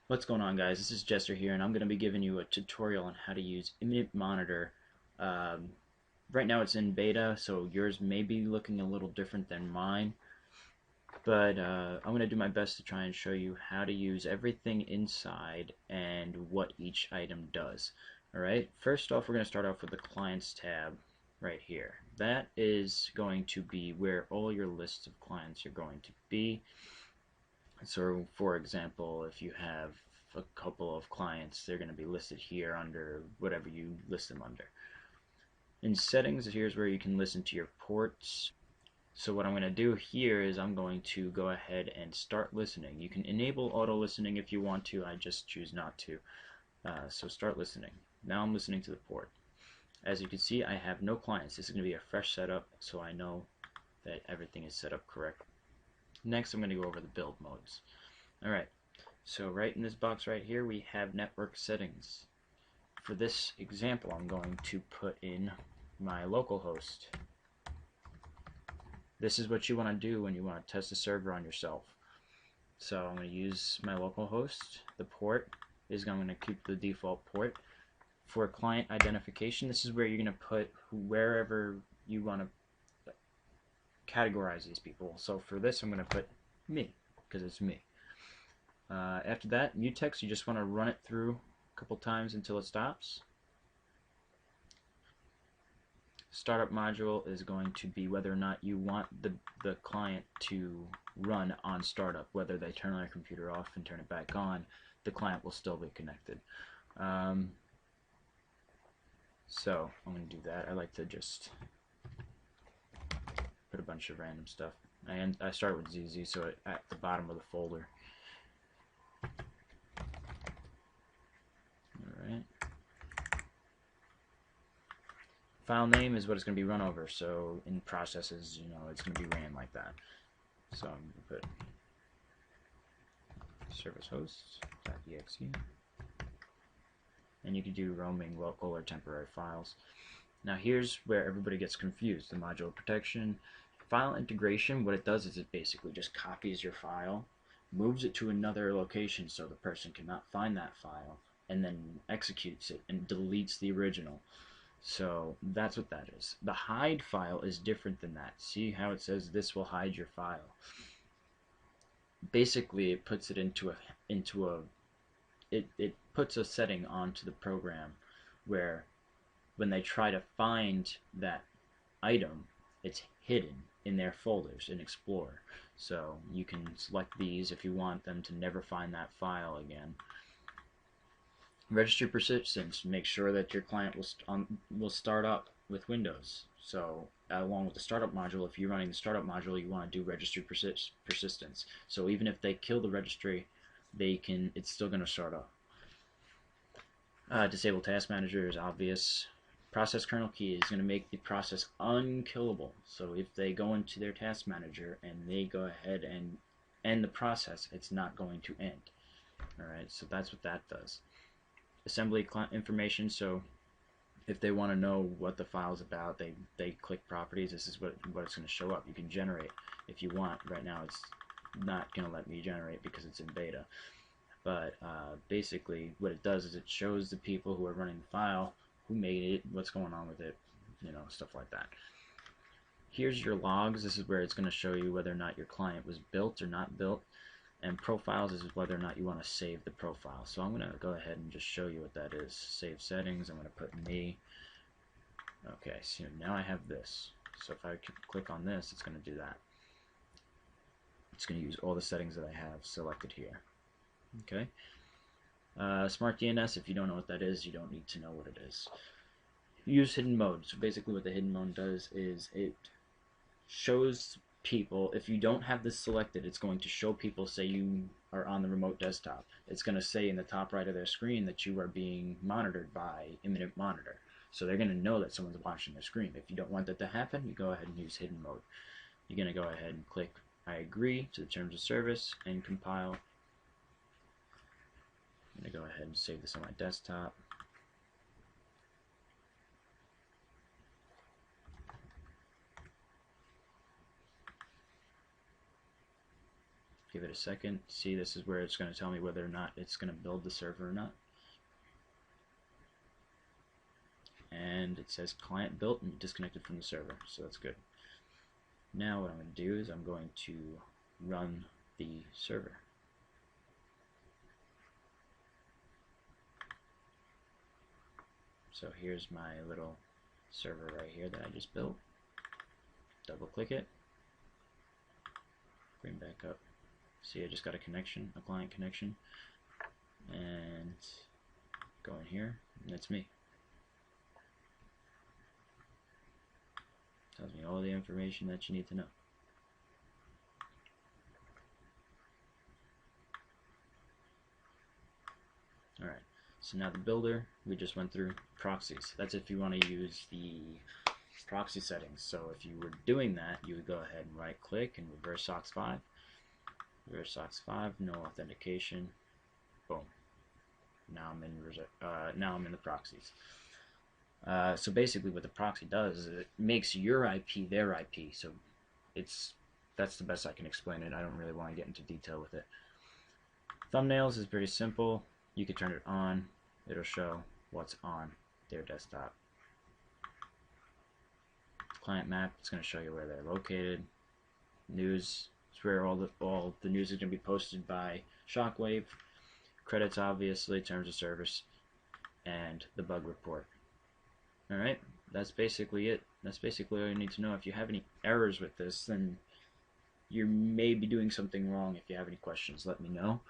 What's going on, guys? This is Jester here, and I'm going to be giving you a tutorial on how to use Imminent Monitor. Um, right now it's in beta, so yours may be looking a little different than mine, but I'm going to do my best to try and show you how to use everything inside and what each item does. Alright, first off we're going to start off with the Clients tab right here. That is going to be where all your lists of clients are going to be. So for example, if you have a couple of clients, they're going to be listed here under whatever you list them under. In settings, here's where you can listen to your ports. So what I'm going to do here is I'm going to go ahead and start listening. You can enable auto listening if you want to, I just choose not to. So start listening. Now I'm listening to the port. As you can see, I have no clients. This is going to be a fresh setup, so I know that everything is set up correctly. Next, I'm going to go over the build modes. Alright, so right in this box right here we have network settings. For this example I'm going to put in my local host. This is what you want to do when you want to test a server on yourself. So I'm going to use my local host. The port is I'm going to keep the default port. For client identification, this is where you're going to put wherever you want to categorize these people. So for this I'm going to put me, because it's me. After that, mutex, you just want to run it through a couple times until it stops. Startup module is going to be whether or not you want the client to run on startup. Whether they turn their computer off and turn it back on, the client will still be connected. So I'm going to do that. I like to just put a bunch of random stuff. And I start with ZZ, so at the bottom of the folder. Alright. File name is what it's going to be run over, so in processes, it's going to be ran like that. So I'm going to put service hosts.exe, and you can do roaming, local, or temporary files. Now here's where everybody gets confused. The module protection. File integration, what it does is it basically just copies your file, moves it to another location so the person cannot find that file, and then executes it and deletes the original. So that's what that is. The hide file is different than that. See how it says this will hide your file? Basically it puts it it puts a setting onto the program where when they try to find that item, it's hidden in their folders in Explorer. So you can select these if you want them to never find that file again. Registry persistence, make sure that your client will start up with Windows. So along with the startup module, if you're running the startup module, you want to do registry persistence. So even if they kill the registry, it's still going to start up. Disable task manager is obvious. Process kernel key is going to make the process unkillable. So if they go into their task manager and they go ahead and end the process, it's not going to end. Alright, so that's what that does. Assembly information, so if they want to know what the file's about, they click properties. This is what it's going to show up. You can generate if you want. Right now it's not going to let me generate because it's in beta. But basically what it does is it shows the people who are running the file who made it, what's going on with it, stuff like that. Here's your logs. This is where it's going to show you whether or not your client was built or not built. And profiles is whether or not you want to save the profile. So I'm going to go ahead and just show you what that is. Save settings. I'm going to put me. Okay, so now I have this. So if I click on this, it's going to do that. It's going to use all the settings that I have selected here. Okay. Smart DNS, if you don't know what that is, you don't need to know what it is. Use hidden mode. So basically what the hidden mode does is it shows people, if you don't have this selected, it's going to show people, say you are on the remote desktop. It's going to say in the top right of their screen that you are being monitored by Imminent Monitor. So they're going to know that someone's watching their screen. If you don't want that to happen, you go ahead and use hidden mode. You're going to go ahead and click I agree to the terms of service and compile. I'm going to go ahead and save this on my desktop. give it a second. See, this is where it's going to tell me whether or not it's going to build the server or not. And it says client built and disconnected from the server, so that's good. Now what I'm going to do is I'm going to run the server. So here's my little server right here that I just built. Double click it, bring back up. See, I just got a connection, a client connection, and go in here, and that's me. Tells me all the information that you need to know. Alright, so now the builder, we just went through proxies. That's if you want to use the proxy settings. So if you were doing that, you would go ahead and right click and reverse SOX 5. Reverse SOX 5, no authentication. Boom. Now I'm in the proxies. So basically what the proxy does is it makes your IP their IP. So that's the best I can explain it. I don't really want to get into detail with it. Thumbnails is pretty simple. You can turn it on. It'll show what's on their desktop. Client map, it's going to show you where they're located. News, it's where all the news is going to be posted by Shockwave. Credits, obviously, terms of service, and the bug report. Alright, that's basically it. That's basically all you need to know. If you have any errors with this, then you may be doing something wrong. If you have any questions, let me know.